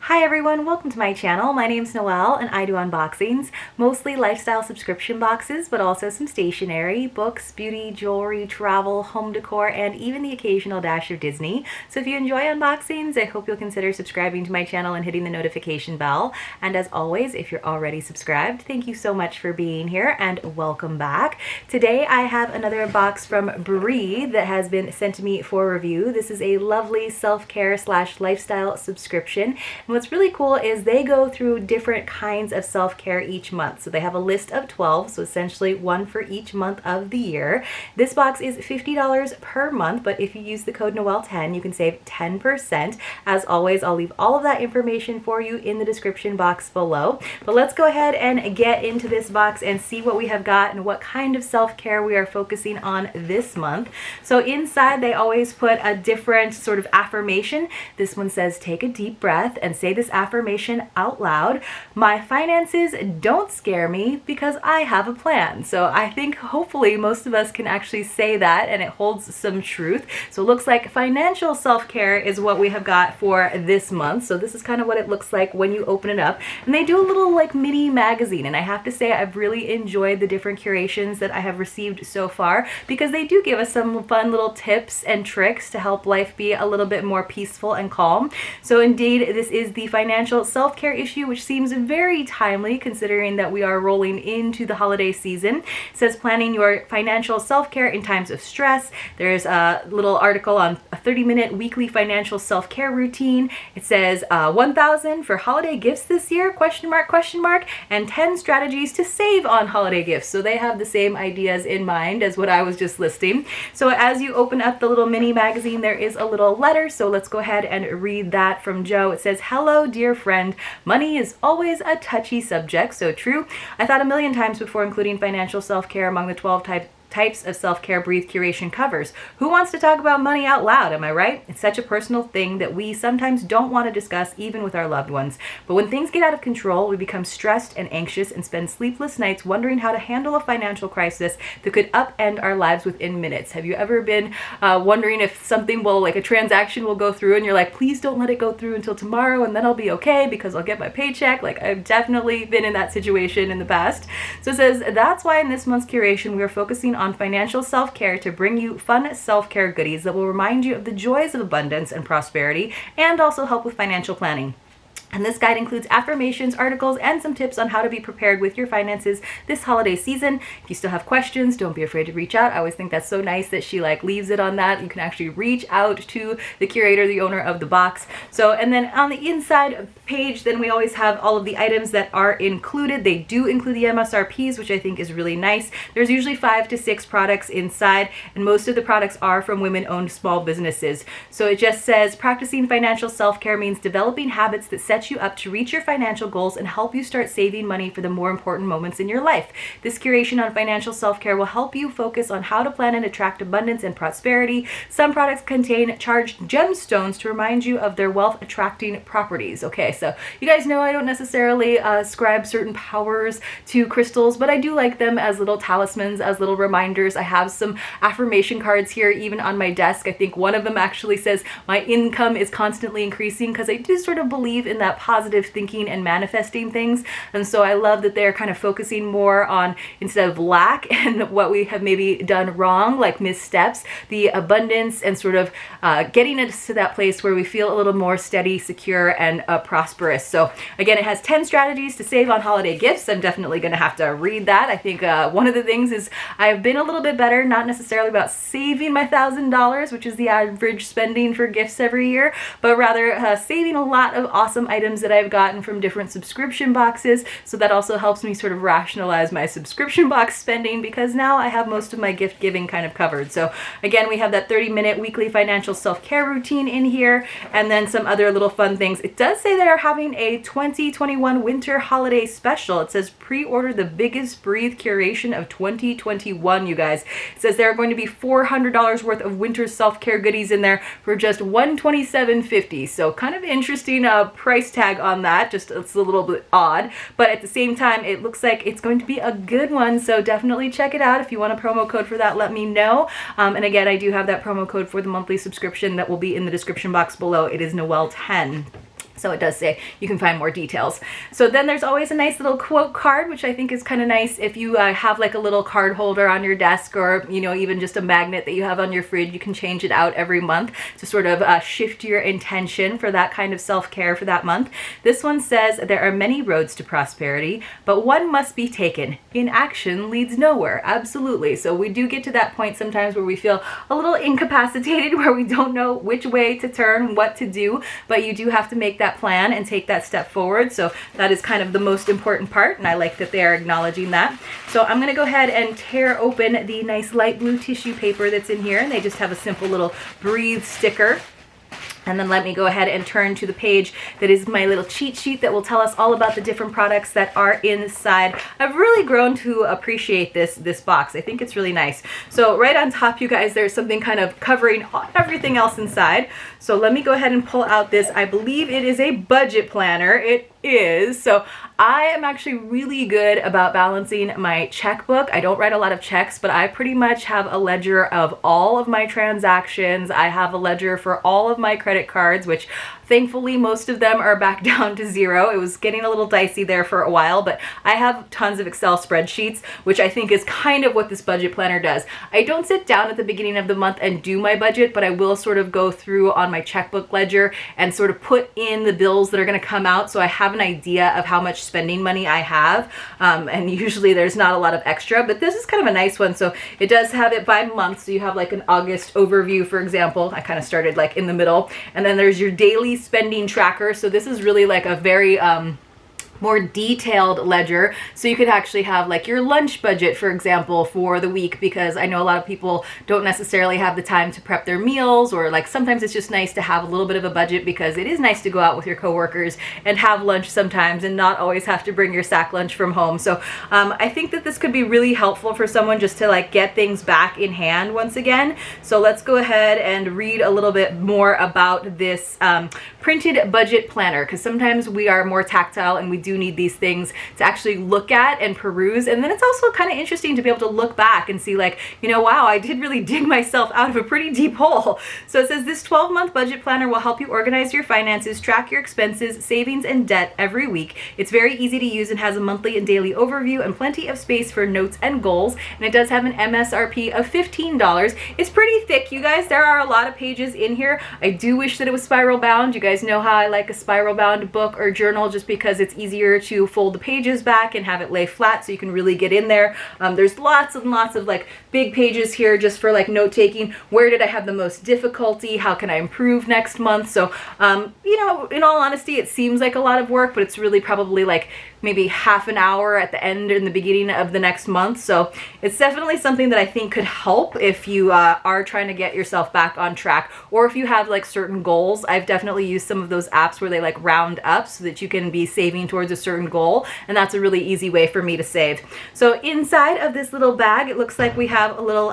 Hi everyone, welcome to my channel. My name's Noelle and I do unboxings, mostly lifestyle subscription boxes, but also some stationery, books, beauty, jewelry, travel, home decor, and even the occasional dash of Disney. So if you enjoy unboxings, I hope you'll consider subscribing to my channel and hitting the notification bell. And as always, if you're already subscribed, thank you so much for being here and welcome back. Today I have another box from Breathe that has been sent to me for review. This is a lovely self-care / lifestyle subscription. And what's really cool is they go through different kinds of self-care each month. So they have a list of 12, so essentially one for each month of the year. This box is $50 per month, but if you use the code Noelle10, you can save 10%. As always, I'll leave all of that information for you in the description box below. But let's go ahead and get into this box and see what we have got and what kind of self-care we are focusing on this month. So inside, they always put a different sort of affirmation. This one says, take a deep breath and say this affirmation out loud. My finances don't scare me because I have a plan. So I think hopefully most of us can actually say that and it holds some truth. So it looks like financial self-care is what we have got for this month. So this is kind of what it looks like when you open it up. And they do a little like mini magazine. And I have to say I've really enjoyed the different curations that I have received so far because they do give us some fun little tips and tricks to help life be a little bit more peaceful and calm. So indeed, this is the financial self-care issue, which seems very timely considering that we are rolling into the holiday season. It says planning your financial self-care in times of stress. There's a little article on a 30-minute weekly financial self-care routine. It says 1,000 for holiday gifts this year, question mark, and 10 strategies to save on holiday gifts. So they have the same ideas in mind as what I was just listing. So as you open up the little mini magazine, there is a little letter. So let's go ahead and read that from Joe. It says, hello, dear friend. Money is always a touchy subject. So true. I thought a million times before including financial self-care among the 12 types of self-care Breathe curation covers. Who wants to talk about money out loud, am I right? It's such a personal thing that we sometimes don't want to discuss even with our loved ones. But when things get out of control, we become stressed and anxious and spend sleepless nights wondering how to handle a financial crisis that could upend our lives within minutes. Have you ever been wondering if something will, like a transaction will go through and you're like, please don't let it go through until tomorrow and then I'll be okay because I'll get my paycheck? Like I've definitely been in that situation in the past. So it says, that's why in this month's curation, we are focusing on financial self-care to bring you fun self-care goodies that will remind you of the joys of abundance and prosperity and also help with financial planning. And this guide includes affirmations, articles, and some tips on how to be prepared with your finances this holiday season. If you still have questions, don't be afraid to reach out. I always think that's so nice that she like leaves it on that. You can actually reach out to the curator, the owner of the box. So, and then on the inside page, then we always have all of the items that are included. They do include the MSRPs, which I think is really nice. There's usually 5 to 6 products inside, and most of the products are from women-owned small businesses. So it just says, practicing financial self-care means developing habits that set you up to reach your financial goals and help you start saving money for the more important moments in your life. This curation on financial self-care will help you focus on how to plan and attract abundance and prosperity. Some products contain charged gemstones to remind you of their wealth attracting properties. Okay, so you guys know I don't necessarily ascribe certain powers to crystals, but I do like them as little talismans, as little reminders. I have some affirmation cards here even on my desk. I think one of them actually says my income is constantly increasing because I do sort of believe in that positive thinking and manifesting things. And so I love that they're kind of focusing more on, instead of lack and what we have maybe done wrong, like missteps, the abundance and sort of getting us to that place where we feel a little more steady, secure, and prosperous. So again, it has 10 strategies to save on holiday gifts. I'm definitely going to have to read that. I think one of the things is I've been a little bit better, not necessarily about saving my $1,000, which is the average spending for gifts every year, but rather saving a lot of awesome items that I've gotten from different subscription boxes. So that also helps me sort of rationalize my subscription box spending because now I have most of my gift giving kind of covered. So again, we have that 30-minute weekly financial self-care routine in here and then some other little fun things. It does say they are having a 2021 winter holiday special. It says pre-order the biggest Breathe curation of 2021, you guys. It says there are going to be $400 worth of winter self-care goodies in there for just $127.50. So kind of interesting price tag on that. Just it's a little bit odd, but at the same time it looks like it's going to be a good one, so definitely check it out. If you want a promo code for that, let me know. And again, I do have that promo code for the monthly subscription that will be in the description box below. It is Noelle10. So it does say you can find more details. So then there's always a nice little quote card, which I think is kind of nice if you have like a little card holder on your desk, or, you know, even just a magnet that you have on your fridge. You can change it out every month to sort of shift your intention for that kind of self-care for that month. This one says, there are many roads to prosperity, but one must be taken. Inaction leads nowhere. Absolutely. So we do get to that point sometimes where we feel a little incapacitated, where we don't know which way to turn, what to do, but you do have to make that plan and take that step forward. So that is kind of the most important part, and I like that they are acknowledging that. So I'm going to go ahead and tear open the nice light blue tissue paper that's in here, and they just have a simple little breathe sticker. And then let me go ahead and turn to the page that is my little cheat sheet that will tell us all about the different products that are inside. I've really grown to appreciate this box. I think it's really nice. So right on top, you guys, there's something kind of covering everything else inside. So let me go ahead and pull out this. I believe it is a budget planner. It is. So I am actually really good about balancing my checkbook. I don't write a lot of checks, but I pretty much have a ledger of all of my transactions. I have a ledger for all of my credit cards, which thankfully most of them are back down to zero. It was getting a little dicey there for a while, but I have tons of Excel spreadsheets, which I think is kind of what this budget planner does. I don't sit down at the beginning of the month and do my budget, but I will sort of go through on my checkbook ledger and sort of put in the bills that are going to come out, so I have an idea of how much spending money I have, and usually there's not a lot of extra, but this is kind of a nice one. So it does have it by month, so you have like an August overview, for example. I kind of started like in the middle, and then there's your daily spending tracker. So this is really like a very more detailed ledger. So you could actually have like your lunch budget, for example, for the week, because I know a lot of people don't necessarily have the time to prep their meals, or like sometimes it's just nice to have a little bit of a budget, because it is nice to go out with your coworkers and have lunch sometimes and not always have to bring your sack lunch from home. So I think that this could be really helpful for someone just to like get things back in hand once again. So let's go ahead and read a little bit more about this printed budget planner, because sometimes we are more tactile and we do need these things to actually look at and peruse. And then it's also kind of interesting to be able to look back and see like, you know, wow, I did really dig myself out of a pretty deep hole. So it says this 12-month budget planner will help you organize your finances, track your expenses, savings, and debt every week. It's very easy to use and has a monthly and daily overview and plenty of space for notes and goals. And it does have an MSRP of $15. It's pretty thick, you guys. There are a lot of pages in here. I do wish that it was spiral bound. You guys know how I like a spiral bound book or journal, just because it's easier to fold the pages back and have it lay flat so you can really get in there. There's lots and lots of like big pages here just for like note taking. Where did I have the most difficulty? How can I improve next month? So you know, in all honesty, it seems like a lot of work, but it's really probably like maybe half an hour at the end and the beginning of the next month. So it's definitely something that I think could help if you are trying to get yourself back on track, or if you have like certain goals. I've definitely used some of those apps where they like round up so that you can be saving towards a certain goal, and that's a really easy way for me to save. So inside of this little bag, it looks like we have a little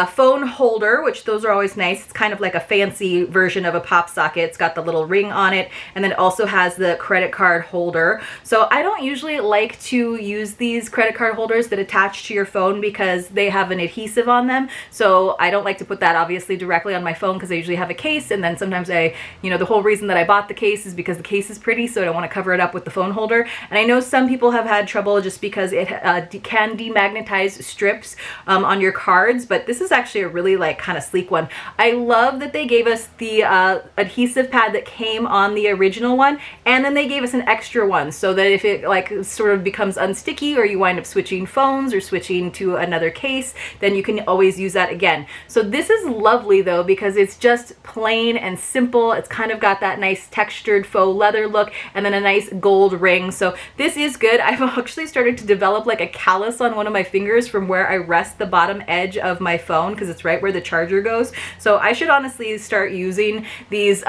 phone holder, which those are always nice. It's kind of like a fancy version of a pop socket. It's got the little ring on it, and then it also has the credit card holder. So I don't usually like to use these credit card holders that attach to your phone because they have an adhesive on them. So I don't like to put that obviously directly on my phone, because I usually have a case, and then sometimes you know, the whole reason that I bought the case is because the case is pretty, so I don't want to cover it up with the phone holder. And I know some people have had trouble just because it can demagnetize strips on your cards, but this is actually a really like kind of sleek one. I love that they gave us the adhesive pad that came on the original one, and then they gave us an extra one so that if it like sort of becomes unsticky, or you wind up switching phones or switching to another case, then you can always use that again. So this is lovely though, because it's just plain and simple. It's kind of got that nice textured faux leather look, and then a nice gold ring. So this is good. I've actually started to develop like a callus on one of my fingers from where I rest the bottom edge of my phone, because it's right where the charger goes. So I should honestly start using these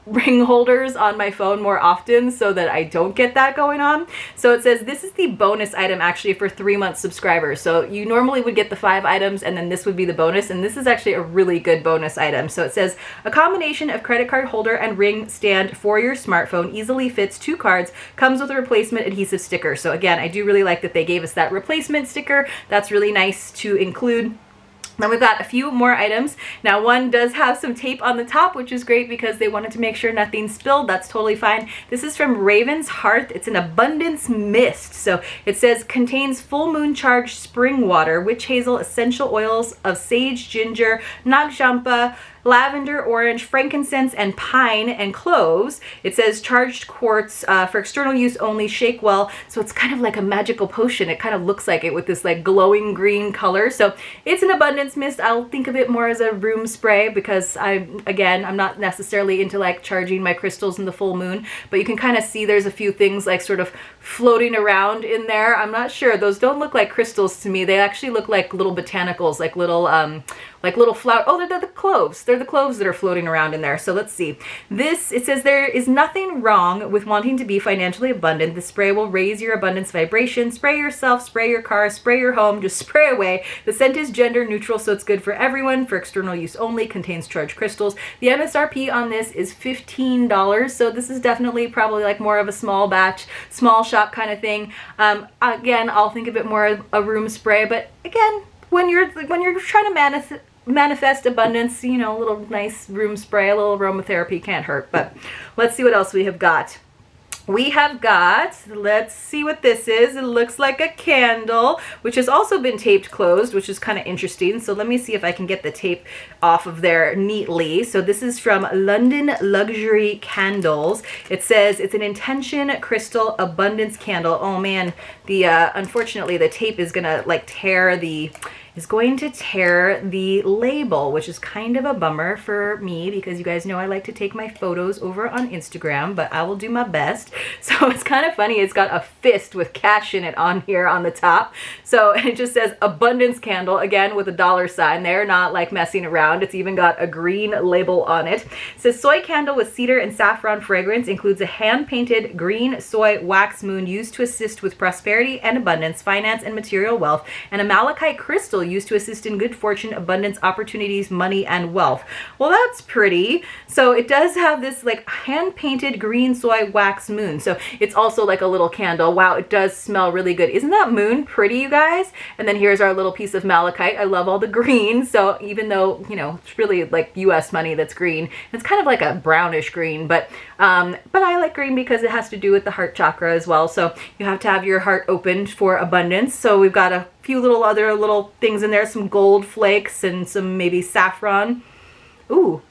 ring holders on my phone more often so that I don't get that going on. So it says this is the bonus item actually for 3-month subscribers. So you normally would get the 5 items, and then this would be the bonus, and this is actually a really good bonus item. So it says a combination of credit card holder and ring stand for your smartphone, easily fits 2 cards, comes with a replacement adhesive sticker. So again, I do really like that they gave us that replacement sticker. That's really nice to include. Then we've got a few more items. Now one does have some tape on the top, which is great because they wanted to make sure nothing spilled. That's totally fine. This is from Raven's Hearth. It's an abundance mist. So it says contains full moon charged spring water, witch hazel, essential oils of sage, ginger, nagjampa, lavender, orange, frankincense, and pine and cloves. It says charged quartz for external use only, shake well. So it's kind of like a magical potion. It kind of looks like it with this like glowing green color. So it's an abundance mist. I'll think of it more as a room spray because I'm not necessarily into like charging my crystals in the full moon, but you can kind of see there's a few things like sort of floating around in there. I'm not sure. Those don't look like crystals to me. They actually look like little botanicals, like little flower. Oh, they're the cloves. They're the cloves that are floating around in there. So let's see. This, it says there is nothing wrong with wanting to be financially abundant. The spray will raise your abundance vibration. Spray yourself, spray your car, spray your home, just spray away. The scent is gender neutral, so it's good for everyone. For external use only, contains charged crystals. The MSRP on this is $15. So this is definitely probably like more of a small batch, small shop kind of thing. Again, I'll think of it more as a room spray, but again, when you're trying to manifest abundance, you know, a little nice room spray, a little aromatherapy can't hurt. But let's see what else we have got. We have got, let's see what this is. It looks like a candle, which has also been taped closed, which is kind of interesting. So let me see if I can get the tape off of there neatly. So this is from London Luxury Candles. It says it's an intention crystal abundance candle. Oh man, unfortunately the tape is gonna like tear the label, which is kind of a bummer for me because you guys know I like to take my photos over on Instagram, but I will do my best. So it's kind of funny. It's got a fist with cash in it on here on the top. So it just says abundance candle, again with a dollar sign there, not like messing around. It's even got a green label on it. It says soy candle with cedar and saffron fragrance, includes a hand-painted green soy wax moon used to assist with prosperity and abundance, finance and material wealth, and a malachite crystal used to assist in good fortune, abundance, opportunities, money, and wealth. Well, that's pretty. So it does have this like hand-painted green soy wax moon. So it's also like a little candle. Wow, it does smell really good. Isn't that moon pretty, you guys? And then here's our little piece of malachite. I love all the green. So even though, you know, it's really like US money that's green, it's kind of like a brownish green, but I like green because it has to do with the heart chakra as well. So you have to have your heart opened for abundance. So we've got a few other little things in there, some gold flakes and some maybe saffron. Ooh,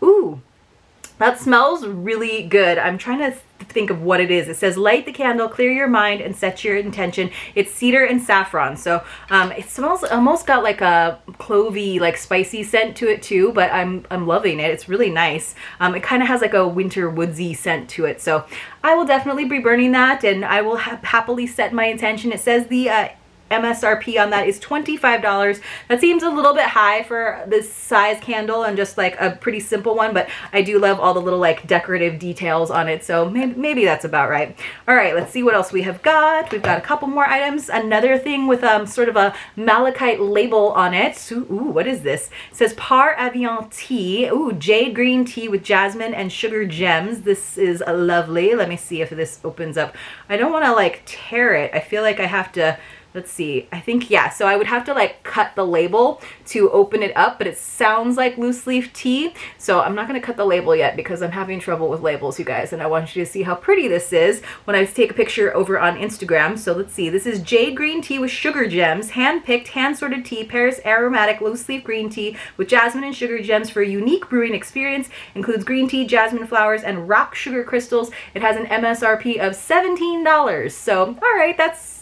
that smells really good. I'm trying to think of what it is. It says light the candle, clear your mind, and set your intention. It's cedar and saffron. So it smells almost got like a clovey, like spicy scent to it too, but I'm loving it. It's really nice. It kind of has like a winter woodsy scent to it. So I will definitely be burning that, and I will happily set my intention. It says the MSRP on that is $25. That seems a little bit high for this size candle and just like a pretty simple one, but I do love all the little like decorative details on it, so maybe that's about right. All right, let's see what else we have got. We've got a couple more items. Another thing with sort of a malachite label on it. Ooh, what is this? It says Par Avion Tea. Ooh, Jade Green Tea with jasmine and sugar gems. This is lovely. Let me see if this opens up. I don't want to like tear it. I feel like I have to. Let's see, I think, yeah, so I would have to like cut the label to open it up, but it sounds like loose leaf tea. So I'm not going to cut the label yet because I'm having trouble with labels, you guys, and I want you to see how pretty this is when I take a picture over on Instagram. So let's see, this is Jade Green Tea with sugar gems, hand-picked, hand-sorted tea, pairs aromatic loose leaf green tea with jasmine and sugar gems for a unique brewing experience, includes green tea, jasmine flowers, and rock sugar crystals. It has an MSRP of $17. So, all right,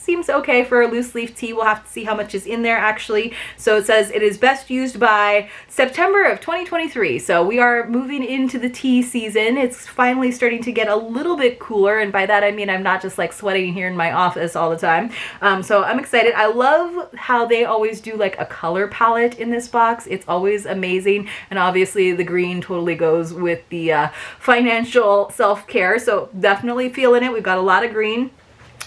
seems okay for a loose leaf tea. We'll have to see how much is in there actually. So it says it is best used by September of 2023. So we are moving into the tea season. It's finally starting to get a little bit cooler, and by that I mean I'm not just like sweating here in my office all the time. So I'm excited. I love how they always do like a color palette in this box. It's always amazing, and obviously the green totally goes with the financial self-care. So definitely feeling it. We've got a lot of green.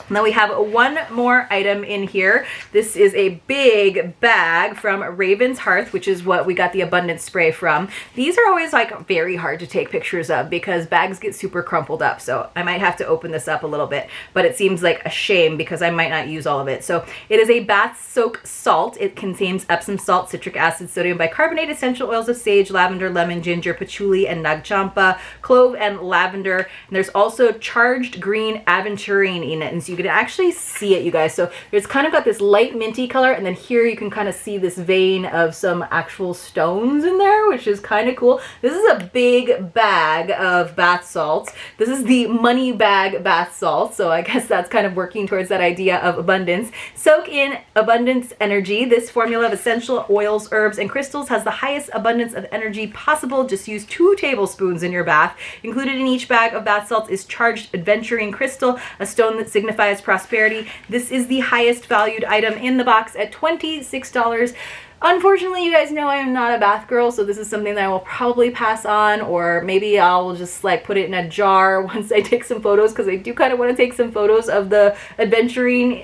And then we have one more item in here. This is a big bag from Raven's Hearth, which is what we got the abundance spray from. These are always like very hard to take pictures of because bags get super crumpled up. So I might have to open this up a little bit, but it seems like a shame because I might not use all of it. So it is a bath soak salt. It contains Epsom salt, citric acid, sodium bicarbonate, essential oils of sage, lavender, lemon, ginger, patchouli, and nagchampa, clove, and lavender. And there's also charged green aventurine in it. And so you can actually see it, you guys. So it's kind of got this light minty color, and then here you can kind of see this vein of some actual stones in there, which is kind of cool. This is a big bag of bath salts. This is the money bag bath salt, so I guess that's kind of working towards that idea of abundance. Soak in abundance energy. This formula of essential oils, herbs, and crystals has the highest abundance of energy possible. Just use 2 tablespoons in your bath. Included in each bag of bath salts is charged aventurine crystal, a stone that signifies prosperity. This is the highest valued item in the box at $26. Unfortunately, you guys know I am not a bath girl, so this is something that I will probably pass on, or maybe I'll just like put it in a jar once I take some photos, because I do kind of want to take some photos of the aventurine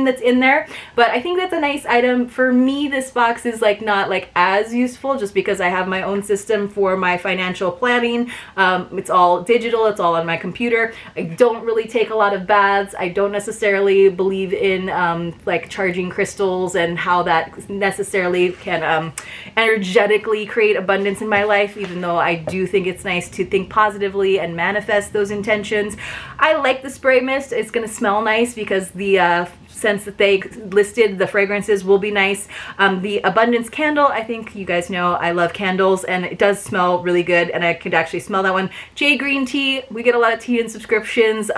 that's in there. But I think that's a nice item. For me, this box is like not like as useful just because I have my own system for my financial planning. It's all digital, it's all on my computer. I don't really take a lot of baths. I don't necessarily believe in like charging crystals and how that necessarily can energetically create abundance in my life, even though I do think it's nice to think positively and manifest those intentions. I like the spray mist. It's going to smell nice because the scents that they listed, the fragrances will be nice. The abundance candle, I think you guys know I love candles, and it does smell really good, and I could actually smell that one. Jade Green Tea, we get a lot of tea and subscriptions.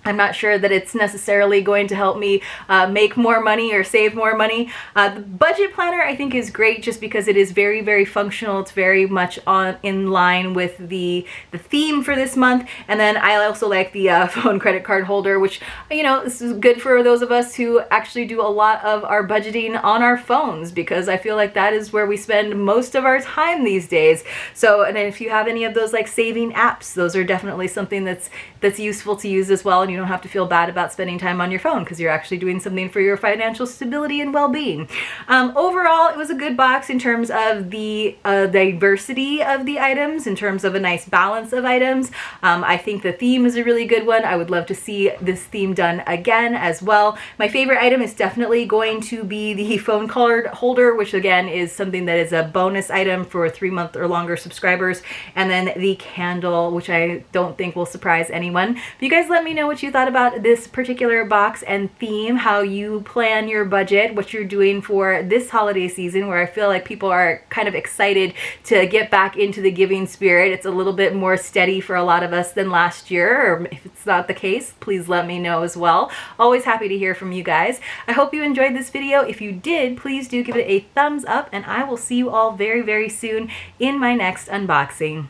I'm not sure that it's necessarily going to help me make more money or save more money. The budget planner I think is great just because it is very, very functional. It's very much in line with the theme for this month. And then I also like the phone credit card holder, which, you know, this is good for those of us who actually do a lot of our budgeting on our phones, because I feel like that is where we spend most of our time these days. So, and if you have any of those like saving apps, those are definitely something that's useful to use as well. And you don't have to feel bad about spending time on your phone because you're actually doing something for your financial stability and well-being. Overall, it was a good box in terms of the diversity of the items, in terms of a nice balance of items. I think the theme is a really good one. I would love to see this theme done again as well. My favorite item is definitely going to be the phone card holder, which again is something that is a bonus item for 3-month or longer subscribers. And then the candle, which I don't think will surprise anyone. But you guys let me know what you thought about this particular box and theme, how you plan your budget, what you're doing for this holiday season, where I feel like people are kind of excited to get back into the giving spirit. It's a little bit more steady for a lot of us than last year, or if it's not the case, please let me know as well. Always happy to hear from you guys. I hope you enjoyed this video. If you did, please do give it a thumbs up, and I will see you all very, very soon in my next unboxing.